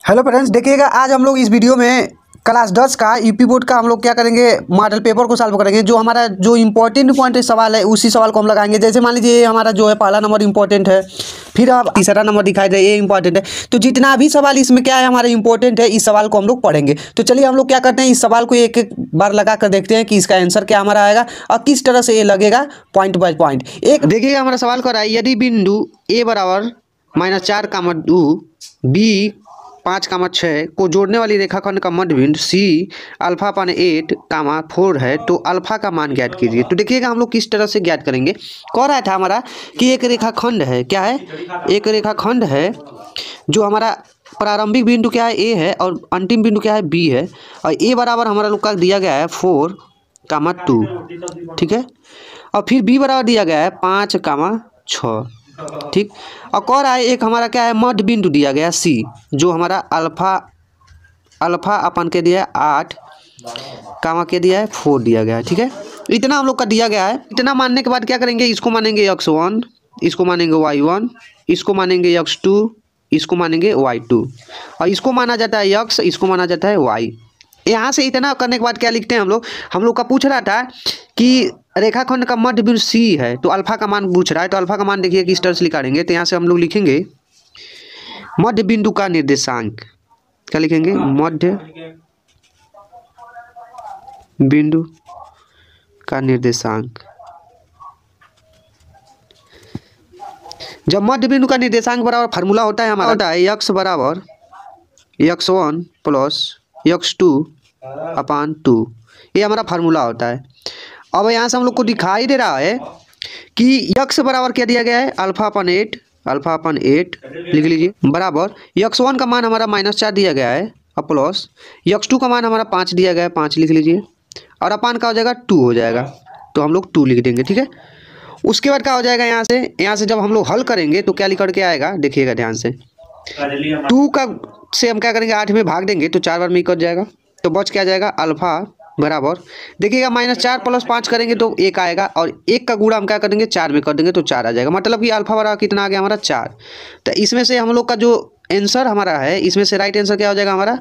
Hello friends, देखिएगा आज हम लोग इस वीडियो में क्लास 10 का यूपी बोर्ड का हम लोग क्या करेंगे, मॉडल पेपर को सॉल्व करेंगे। जो हमारा जो इम्पोर्टेंट पॉइंट सवाल है उसी सवाल को हम लगाएंगे। जैसे मान लीजिए ये हमारा जो है पहला नंबर इंपॉर्टेंट है, फिर अब तीसरा नंबर दिखाई दे ये इंपॉर्टेंट है। तो जितना भी सवाल इसमें क्या है हमारा इंपॉर्टेंट है, इस सवाल को हम लोग पढ़ेंगे। तो चलिए हम लोग क्या करते हैं, इस सवाल को एक एक बार लगा कर देखते हैं कि इसका आंसर क्या हमारा आएगा और किस तरह से ये लगेगा पॉइंट बाय पॉइंट। एक देखिएगा हमारा सवाल कर रहा है, यदि बिंदु ए बराबर -4, 2 बी 5, 6 को जोड़ने वाली रेखाखंड का मध्य बिंदु सी α/8, 4 है तो अल्फा का मान ज्ञात कीजिए। तो देखिएगा हम लोग किस तरह से ज्ञात करेंगे। कह रहा था हमारा कि एक रेखाखंड है, क्या है, एक रेखाखंड है जो हमारा प्रारंभिक बिंदु क्या है, ए है, और अंतिम बिंदु क्या है, बी है। और ए बराबर हमारा लोग का दिया गया है 4, 2, ठीक है। और फिर बी बराबर दिया गया है 5, 6, ठीक। और कह रहा है एक हमारा क्या है, मध्य बिंदु दिया गया सी, जो हमारा अल्फा अपन के दिया है 8, के दिया है 4 दिया गया है, ठीक है। इतना हम लोग का दिया गया है। इतना मानने के बाद क्या करेंगे, इसको मानेंगे x1, इसको मानेंगे y1, इसको मानेंगे x2, इसको मानेंगे y2, और इसको माना जाता है x, इसको माना जाता है y। यहाँ से इतना करने के बाद क्या लिखते हैं हम लोग का पूछ रहा था कि रेखाखंड का मध्य बिंदु सी है तो अल्फा का मान पूछ रहा है। तो अल्फा का मान देखिए किस तरह से निकालेंगे। तो यहाँ से हम लोग लिखेंगे मध्य बिंदु का निर्देशांक। क्या लिखेंगे, मध्य बिंदु का निर्देशांक। जब मध्य बिंदु का निर्देशांक बराबर फार्मूला होता है हमारा, होता है x बराबर x1 प्लस x2/2। ये हमारा फार्मूला होता है। अब यहाँ से हम लोग को दिखाई दे रहा है कि x बराबर क्या दिया गया है, α/8 लिख लीजिए, बराबर x1 का मान हमारा -4 दिया गया है और प्लस x2 का मान हमारा 5 दिया गया है, 5 लिख लीजिए, और अपान का हो जाएगा 2 हो जाएगा। तो हम लोग 2 लिख देंगे, ठीक है। उसके बाद क्या हो जाएगा, यहाँ से जब हम लोग हल करेंगे तो क्या लिख करके आएगा, देखिएगा ध्यान से। 2 का से हम क्या करेंगे, 8 में भाग देंगे तो 4 बार में कट जाएगा, तो बच क्या जाएगा, अल्फा बराबर देखिएगा -4 + 5 करेंगे तो 1 आएगा, और 1 का गुणा हम क्या करेंगे, 4 में कर देंगे तो 4 आ जाएगा। मतलब कि अल्फा बराबर कितना आ गया हमारा, 4। तो इसमें से हम लोग का जो आंसर हमारा है, इसमें से राइट आंसर क्या हो जाएगा हमारा,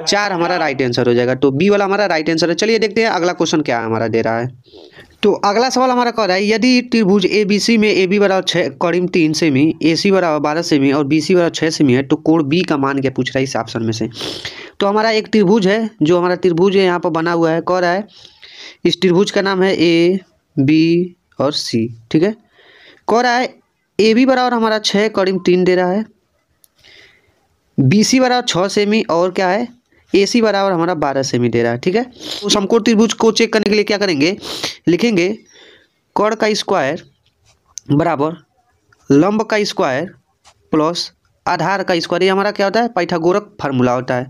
4 हमारा राइट आंसर हो जाएगा। तो बी वाला हमारा राइट आंसर है। चलिए देखते हैं अगला क्वेश्चन क्या हमारा दे रहा है। तो अगला सवाल हमारा कह रहा है, यदि त्रिभुज ए बी सी में ए बी बराबर 6 करीब 3 सेमी, ए सी बराबर 12 सेमी और बी सी बराबर 6 सेमी है तो कोण बी का मान क्या पूछ रहा है इस ऑप्शन में से। तो हमारा एक त्रिभुज है, जो हमारा त्रिभुज है यहाँ पर बना हुआ है। कह रहा है इस त्रिभुज का नाम है ए बी और सी, ठीक है। कह रहा है ए बी बराबर हमारा 6 करीब 3 दे रहा है, बी सी बराबर 6 सेमी और क्या है, ए सी बराबर हमारा 12 सेमी दे रहा है, ठीक है। तो समकोण त्रिभुज को चेक करने के लिए क्या करेंगे, लिखेंगे कोण का स्क्वायर बराबर लंब का स्क्वायर प्लस आधार का स्क्वायर। ये हमारा क्या होता है, पाइथागोरस फार्मूला होता है,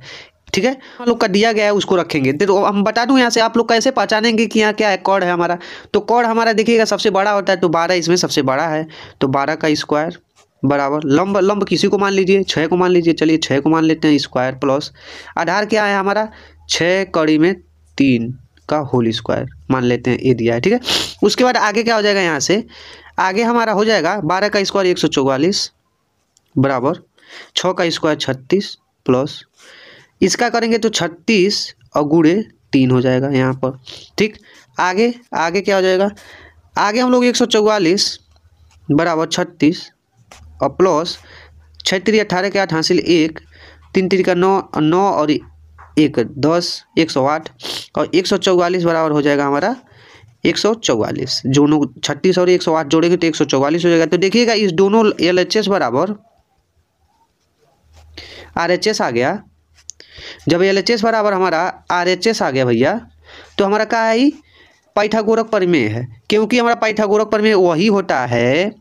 ठीक है। हम लोग का दिया गया है उसको रखेंगे। तो हम बता दूं यहाँ से आप लोग कैसे पहचानेंगे कि यहाँ क्या है, कोण है हमारा। तो कोण हमारा देखिएगा सबसे बड़ा होता है, तो 12 इसमें सबसे बड़ा है, तो 12 का स्क्वायर बराबर लंब किसी को मान लीजिए, 6 को मान लीजिए, चलिए 6 को मान लेते हैं स्क्वायर, प्लस आधार क्या है हमारा 6 कड़ी में 3 का होल स्क्वायर मान लेते हैं, ये दिया है, ठीक है। उसके बाद आगे क्या हो जाएगा, यहाँ से आगे हमारा हो जाएगा 12 का स्क्वायर 144 बराबर 6 का स्क्वायर 36 प्लस इसका करेंगे तो 36 और गुणे 3 हो जाएगा यहाँ पर, ठीक। आगे क्या हो जाएगा, आगे हम लोग 144 बराबर 36 और प्लस 6 3 18 के 8 हासिल 1 3 3 का 9 9 और 1 10 108 और 144 बराबर हो जाएगा हमारा 144। दोनों 36 और 108 जोड़ेंगे तो 144 हो जाएगा। तो देखिएगा इस दोनों LHS बराबर RHS आ गया। जब LHS बराबर हमारा RHS आ गया भैया, तो हमारा क्या है, पाइथागोरस प्रमेय है। क्योंकि हमारा पाइथागोरस प्रमेय वही होता है,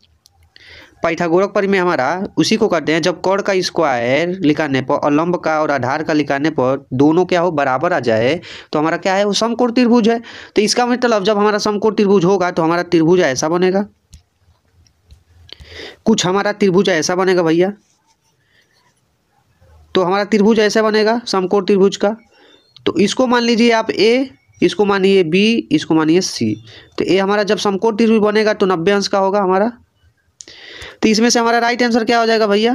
पाइथागोरस प्रमेय हमारा उसी को करते हैं जब कोण का स्क्वायर लिखाने पर और लंब का और आधार का लिखाने पर दोनों क्या हो, बराबर आ जाए, तो हमारा क्या है, वो समकोण त्रिभुज है। तो इसका मतलब जब हमारा समकोण त्रिभुज होगा तो हमारा त्रिभुज ऐसा बनेगा, कुछ हमारा त्रिभुज ऐसा बनेगा भैया। तो हमारा त्रिभुज ऐसा बनेगा समकोण त्रिभुज का। तो इसको मान लीजिए आप ए, इसको मानिए बी, इसको मानिए सी। तो ये हमारा जब समकोण त्रिभुज बनेगा तो 90 अंश का होगा हमारा। तो इसमें से हमारा राइट आंसर क्या हो जाएगा भैया,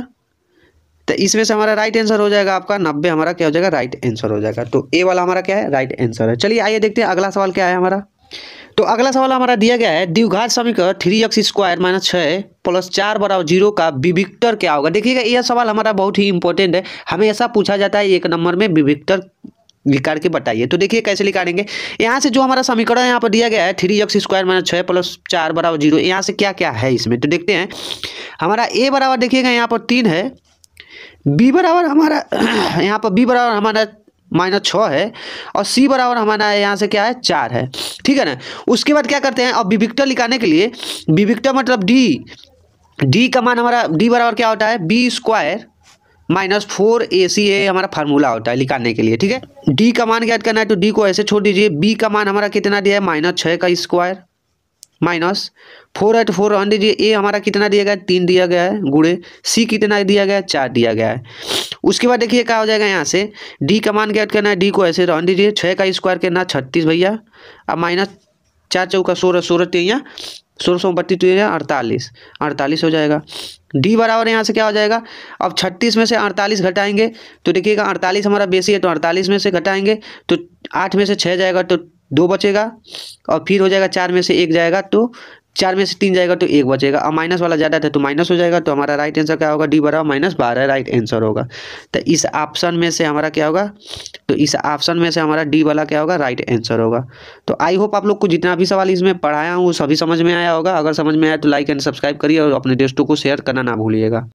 तो इसमें से हमारा राइट आंसर हो जाएगा आपका 90, हमारा क्या हो जाएगा राइट आंसर हो जाएगा। तो ए वाला हमारा क्या है राइट आंसर है। चलिए आइए देखते हैं अगला सवाल क्या है हमारा। तो अगला सवाल हमारा दिया गया है द्विघात समीकरण 3x² - 6 + 4 = 0 का विविक्तर क्या होगा। देखिएगा यह सवाल हमारा बहुत ही इंपॉर्टेंट है, हमें ऐसा पूछा जाता है 1 नंबर में विविक्तर निकाल के बताइए। तो देखिए कैसे निकालेंगे। यहाँ से जो हमारा समीकरण यहाँ पर दिया गया है 3x² - 6 + 4 = 0, यहाँ से क्या क्या है इसमें तो देखते हैं। हमारा ए बराबर देखिएगा यहाँ पर 3 है, बी बराबर हमारा यहाँ पर बी बराबर हमारा -6 है, और सी बराबर हमारा यहाँ से क्या है 4 है, ठीक है ना। उसके बाद क्या करते हैं, अब विविक्तर निकालने के लिए, विविक्तर मतलब डी का मान हमारा डी बराबर क्या होता है b² - 4ac हमारा फार्मूला होता है निकालने के लिए, ठीक है। डी का मान ज्ञात करना है तो डी को ऐसे छोड़ दीजिए। बी का मान हमारा कितना दिया है -6 का स्क्वायर -4 है तो 4 रहने दीजिए। ए हमारा कितना दिया गया है 3 दिया गया है गुणे, सी कितना दिया गया है 4 दिया गया है। उसके बाद देखिए क्या हो जाएगा, यहाँ से डी का मान ज्ञात करना है, डी को ऐसे रहने दीजिए। 6 का स्क्वायर करना 36 भैया, अब -4 चौका 16, 16 3 16 32 48 हो जाएगा। डी बराबर यहाँ से क्या हो जाएगा, अब 36 में से 48 घटाएंगे तो देखिएगा 48 हमारा बेसी है तो 48 में से घटाएंगे तो 8 में से 6 जाएगा तो 2 बचेगा, और फिर हो जाएगा 4 में से 1 जाएगा तो 4 में से 3 जाएगा तो 1 बचेगा, और माइनस वाला ज़्यादा था तो माइनस हो जाएगा। तो हमारा राइट आंसर क्या होगा, डी बराबर -12 राइट आंसर होगा। तो इस ऑप्शन में से हमारा क्या होगा, तो इस ऑप्शन में से हमारा डी वाला क्या होगा राइट आंसर होगा। तो आई होप आप लोग को जितना भी सवाल इसमें पढ़ाया हूँ सभी समझ में आया होगा। अगर समझ में आया तो लाइक एंड सब्सक्राइब करिए और अपने दोस्तों को शेयर करना ना भूलिएगा।